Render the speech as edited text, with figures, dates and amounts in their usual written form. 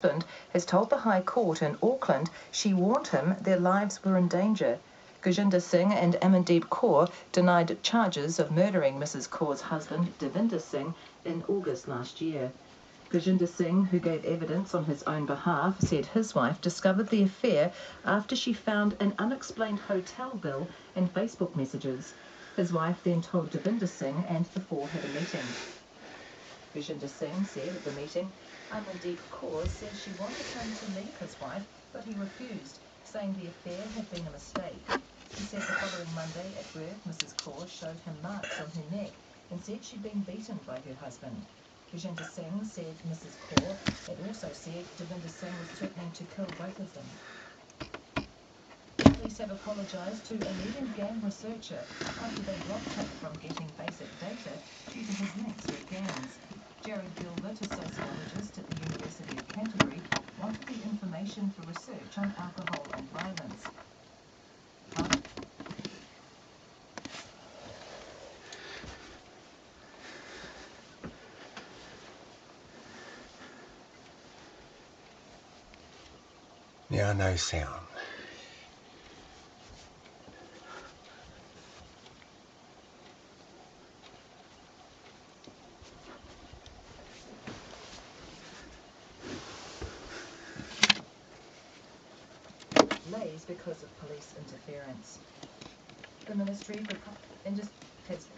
husband has told the High Court in Auckland she warned him their lives were in danger. Gurjinder Singh and Amandeep Kaur denied charges of murdering Mrs. Kaur's husband, Devinder Singh, in August last year. Gurjinder Singh, who gave evidence on his own behalf, said his wife discovered the affair after she found an unexplained hotel bill in Facebook messages. His wife then told Devinder Singh and the four had a meeting. Gurjinder Singh said at the meeting, Amandeep Kaur said she wanted him to leave his wife, but he refused, saying the affair had been a mistake. He said the following Monday at work, Mrs. Kaur showed him marks on her neck and said she'd been beaten by her husband. Gurjinder Singh said Mrs. Kaur had also said Devinder Singh was threatening to kill both of them. Police have apologised to a leading gang researcher after they blocked him from getting basic data due to his links with gangs. Jared Gilbert, a sociologist at the University of Canterbury, wanted the information for research on alcohol and violence. Now no sound. Delays because of police interference. The Ministry for Industry has